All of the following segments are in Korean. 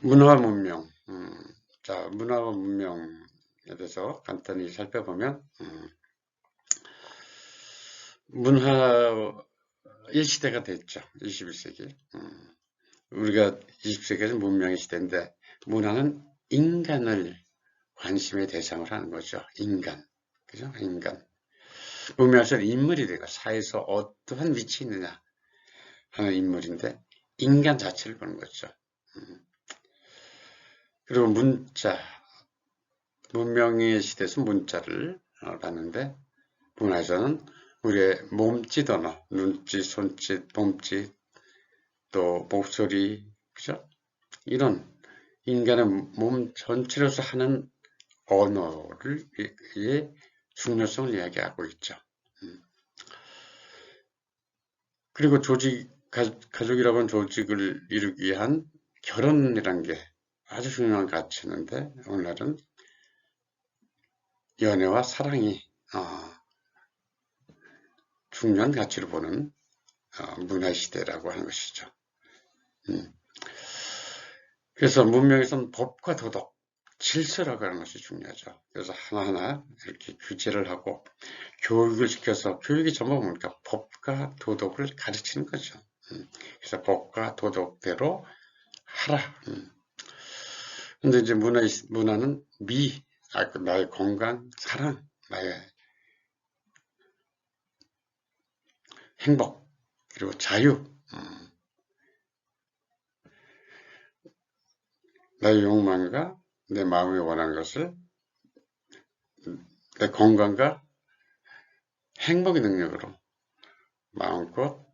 문화 문명. 자, 문화와 문명에 대해서 간단히 살펴보면, 문화 1시대가 됐죠. 21세기. 우리가 20세기는 문명의 시대인데, 문화는 인간을 관심의 대상으로 하는 거죠. 인간. 그죠? 인간. 문명에서 인물이 되고, 사회에서 어떠한 위치에 있느냐 하는 인물인데, 인간 자체를 보는 거죠. 그리고 문명의 시대에서 문자를 봤는데, 문화에서는 우리의 몸짓 언어, 눈짓, 손짓, 몸짓, 또 목소리, 그죠? 이런 인간의 몸 전체로서 하는 언어의 중요성을 이야기하고 있죠. 그리고 가족이라고 하는 조직을 이루기 위한 결혼이란 게 아주 중요한 가치였는데, 오늘날은 연애와 사랑이 중요한 가치로 보는 문화시대라고 하는 것이죠. 그래서 문명에서는 법과 도덕, 질서라고 하는 것이 중요하죠. 그래서 하나하나 이렇게 규제를 하고 교육을 시켜서, 교육이 전부 뭡니까? 법과 도덕을 가르치는 거죠. 그래서 법과 도덕대로 하라. 근데 이제 문화는 나의 건강, 사랑, 나의 행복, 그리고 자유, 나의 욕망과 내 마음이 원하는 것을 내 건강과 행복의 능력으로 마음껏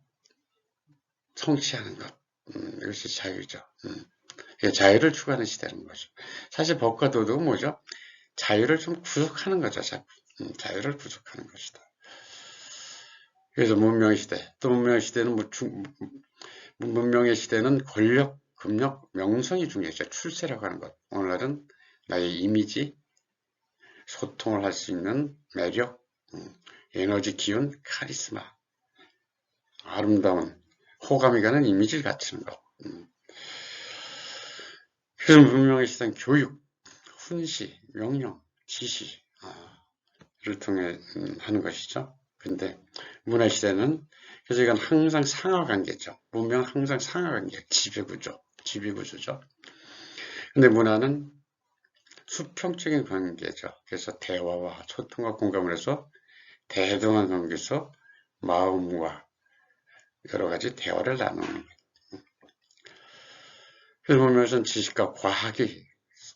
성취하는 것. 이것이 자유죠. 자유를 추구하는 시대는 거죠. 사실 법과 도덕은 뭐죠? 자유를 좀 구속하는 거죠. 자유를 구속하는 것이다. 그래서 문명의 시대, 또 문명의 시대는 권력, 금력, 명성이 중요하죠. 출세라고 하는 것. 오늘날은 나의 이미지, 소통을 할 수 있는 매력, 에너지, 기운, 카리스마, 아름다운, 호감이 가는 이미지를 갖추는 것. 그래서 문명의 시대는 교육, 훈시, 명령, 지시를 통해 하는 것이죠. 근데 문화 시대는, 그래서 이건 항상 상하관계죠. 문명은 항상 상하관계, 지배구조죠. 근데 문화는 수평적인 관계죠. 그래서 대화와 소통과 공감을 해서 대등한 관계에서 마음과 여러 가지 대화를 나누는 거예요. 그래서 문명에서는 지식과 과학이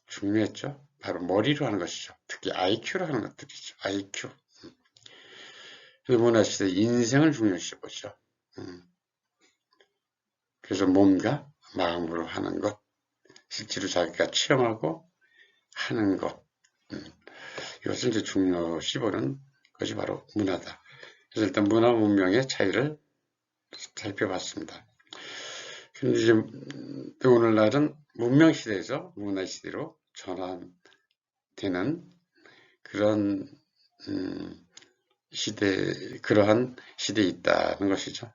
중요했죠. 바로 머리로 하는 것이죠. 특히 IQ로 하는 것들이죠. IQ. 그래서 문화시대 인생을 중요시 보죠. 그래서 몸과 마음으로 하는 것, 실제로 자기가 체험하고 하는 것, 이것을 이제 중요시 보는 것이 바로 문화다. 그래서 일단 문화 문명의 차이를 살펴봤습니다. 근데 이제 오늘날은 문명 시대에서 문화 시대로 전환되는 그런 그러한 시대에 있다는 것이죠.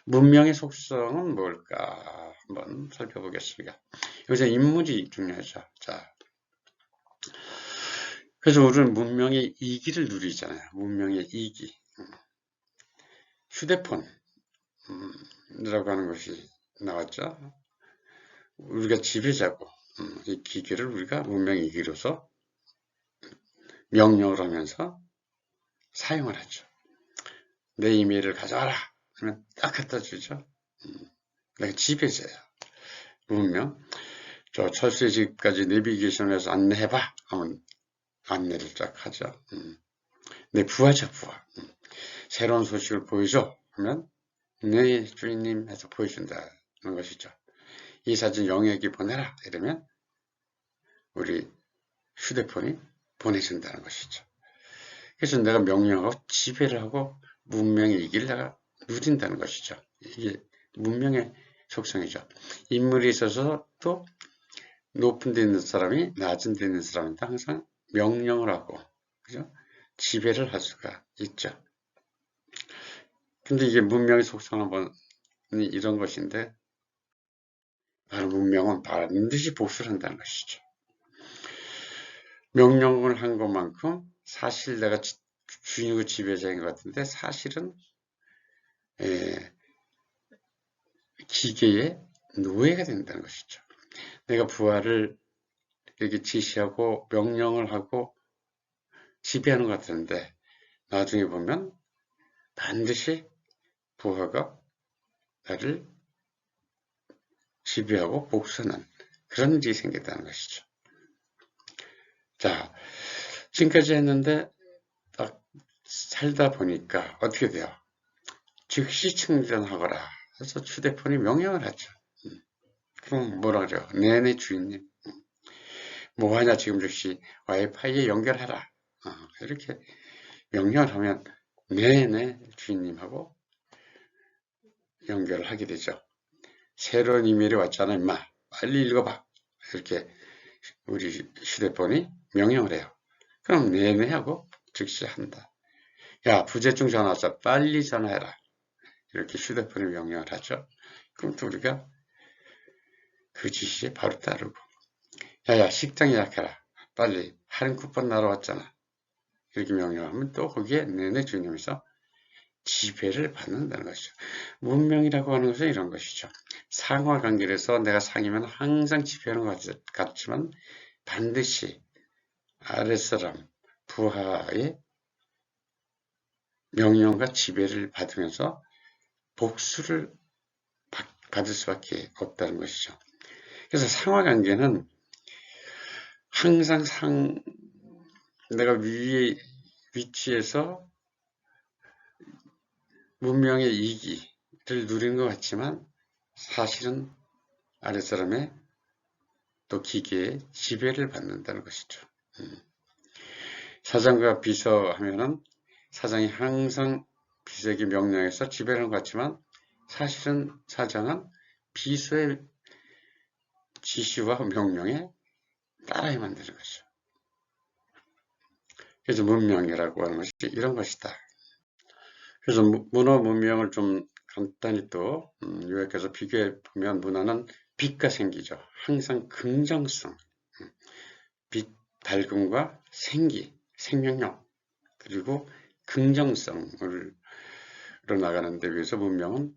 문명의 속성은 뭘까 한번 살펴보겠습니다. 여기서 인물이 중요하죠. 자, 그래서 우리는 문명의 이기를 누리잖아요. 문명의 이기. 휴대폰이라고 하는 것이 나왔죠. 우리가 지배자고, 이 기계를 우리가 문명의 이기로서 명령을 하면서 사용을 하죠. 내 이메일을 가져와라 하면 딱 갖다 주죠. 내가 지배자야. 문명. 저 철수의 집까지 내비게이션에서 안내해봐 하면 안내를 쫙 하죠. 내 부하죠, 부하. 새로운 소식을 보여줘 하면 네 주인님 해서 보여준다는 것이죠. 이 사진 영애에게 보내라 이러면 우리 휴대폰이 보내준다는 것이죠. 그래서 내가 명령하고 지배를 하고 문명의 이기를 내가 누린다는 것이죠. 이게 문명의 속성이죠. 인물이 있어서 또 높은 데 있는 사람이 낮은 데 있는 사람한테 항상 명령을 하고, 그죠? 지배를 할 수가 있죠. 근데 이게 문명의 속성은 이런 것인데, 바로 문명은 반드시 복수를 한다는 것이죠. 명령을 한 것만큼 사실 내가 주인이고 지배자인 것 같은데, 사실은 기계의 노예가 된다는 것이죠. 내가 부하를 이렇게 지시하고 명령을 하고 지배하는 것 같은데, 나중에 보면 반드시 부하가 나를 지배하고 복수하는 그런 일이 생겼다는 것이죠. 자, 지금까지 했는데 딱 살다 보니까 어떻게 돼요? 즉시 충전하거라. 그래서 휴대폰이 명령을 하죠. 그럼 뭐라 그래요? 네네 주인님. 뭐하냐 지금 즉시 와이파이에 연결하라. 이렇게 명령을 하면 네네 주인님하고 연결을 하게 되죠. 새로운 이메일이 왔잖아 임마. 빨리 읽어봐. 이렇게 우리 휴대폰이 명령을 해요. 그럼 네네 하고 즉시 한다. 야 부재중 전화 왔어. 빨리 전화해라. 이렇게 휴대폰이 명령을 하죠. 그럼 또 우리가 그 지시에 바로 따르고 야야 식당 예약해라. 빨리 할인 쿠폰 날아왔잖아. 이렇게 명령하면 또 거기에 네네 주님에서 지배를 받는다는 것이죠. 문명이라고 하는 것은 이런 것이죠. 상하 관계에서 내가 상이면 항상 지배하는 것 같지만 반드시 아랫사람 부하의 명령과 지배를 받으면서 복수를 받을 수밖에 없다는 것이죠. 그래서 상하 관계는 항상 내가 위에 위치에서 문명의 이기를 누리는 것 같지만 사실은 아랫사람의 또 기계의 지배를 받는다는 것이죠. 사장과 비서 하면은 사장이 항상 비서에게 명령해서 지배를 하는 것 같지만 사실은 사장은 비서의 지시와 명령에 따라야만 되는 것이죠. 그래서 문명이라고 하는 것이 이런 것이다. 그래서 문화 문명을 좀 간단히 또 요약해서 비교해 보면 문화는 빛과 생기죠. 항상 긍정성, 빛, 밝음과 생기, 생명력, 그리고 긍정성을 나가는 데 위해서 문명은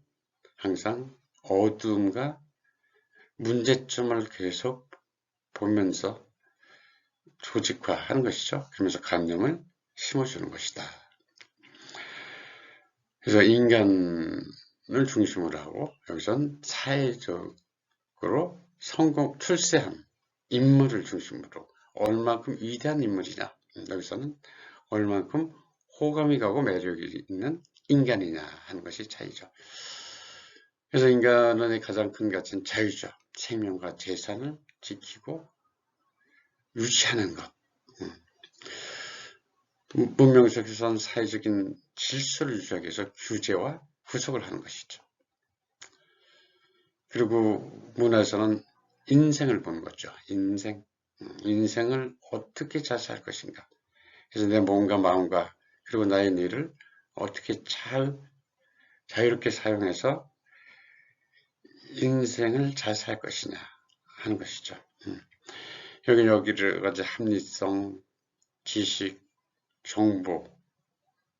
항상 어둠과 문제점을 계속 보면서 조직화하는 것이죠. 그러면서 관념을 심어주는 것이다. 그래서 인간을 중심으로 하고 여기선 사회적으로 출세한 인물을 중심으로 얼만큼 위대한 인물이냐, 여기서는 얼만큼 호감이 가고 매력이 있는 인간이냐 하는 것이 차이죠. 그래서 인간의 가장 큰 가치는 자유죠. 생명과 재산을 지키고 유지하는 것. 문명 속에서는 사회적인 질서를 유지하기 위해서 규제와 후속을 하는 것이죠. 그리고 문화에서는 인생을 보는 거죠. 인생을 어떻게 잘 살 것인가. 그래서 내 몸과 마음과 그리고 나의 뇌를 어떻게 잘 자유롭게 사용해서 인생을 잘 살 것이냐 하는 것이죠. 여기를 가지고 합리성, 지식, 정보,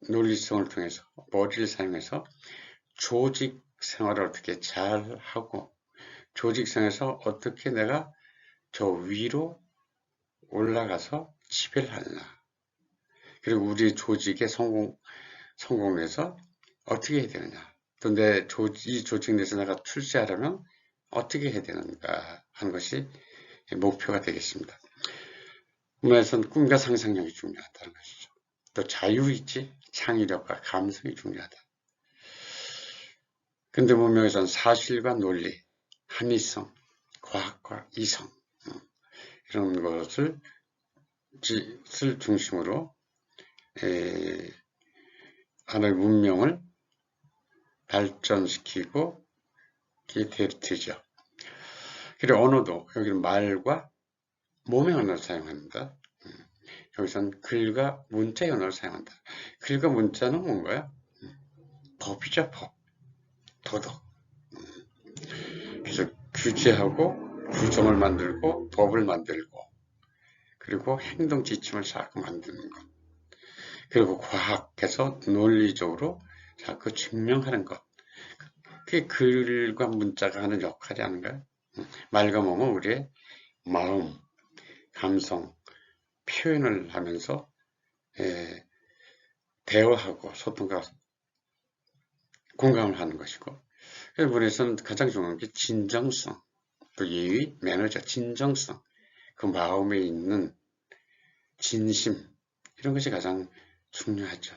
논리성을 통해서 머리를 사용해서 조직 생활을 어떻게 잘 하고 조직 생활에서 어떻게 내가 저 위로 올라가서 지배를 하느냐. 그리고 우리 조직의 성공을 해서 어떻게 해야 되느냐. 또 이 조직 내에서 내가 출세하려면 어떻게 해야 되는가 하는 것이 목표가 되겠습니다. 문화에서는 꿈과 상상력이 중요하다는 것이죠. 또 자유의지, 창의력과 감성이 중요하다. 근대 문명에서는 사실과 논리, 합리성, 과학과 이성 이런 것을 중심으로 하나의 문명을 발전시키고 되죠. 그리고 언어도 여기는 말과 몸의 언어를 사용합니다. 여기서는 글과 문자의 언어를 사용한다. 글과 문자는 뭔가요? 법이죠, 법. 도덕. 그래서 규제하고 규정을 만들고 법을 만들고 그리고 행동 지침을 자꾸 만드는 것. 그리고 과학해서 논리적으로 자꾸 증명하는 것. 그게 글과 문자가 하는 역할이 아닌가요? 말과 몸은 우리의 마음, 감성, 표현을 하면서 대화하고 소통과 공감을 하는 것이고, 이번에서는 가장 중요한 게 진정성, 또 예의, 매너죠. 진정성, 그 마음에 있는 진심, 이런 것이 가장 중요하죠.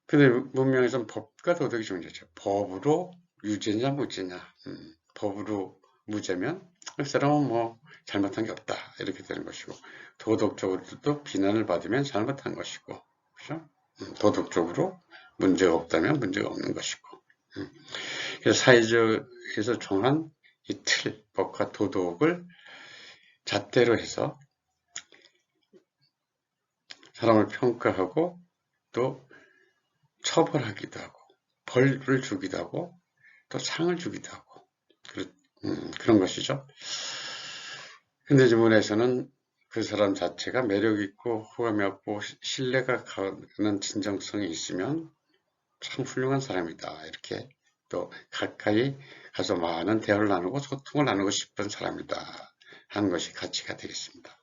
근데 문명에서는 법과 도덕이 중요하죠. 법으로 유죄냐 무죄냐. 법으로 무죄면 그 사람은 뭐 잘못한 게 없다 이렇게 되는 것이고, 도덕적으로도 비난을 받으면 잘못한 것이고, 그렇죠? 도덕적으로 문제가 없다면 문제가 없는 것이고. 그래서 사회적에서 정한 이 틀, 법과 도덕을 잣대로 해서 사람을 평가하고 또 처벌하기도 하고 벌을 주기도 하고 또 상을 주기도 하고 그런 것이죠. 근데 지문에서는 그 사람 자체가 매력 있고 호감이 없고 신뢰가 가는 진정성이 있으면 참 훌륭한 사람이다. 이렇게 또 가까이 가서 많은 대화를 나누고 소통을 나누고 싶은 사람이다 하는 것이 가치가 되겠습니다.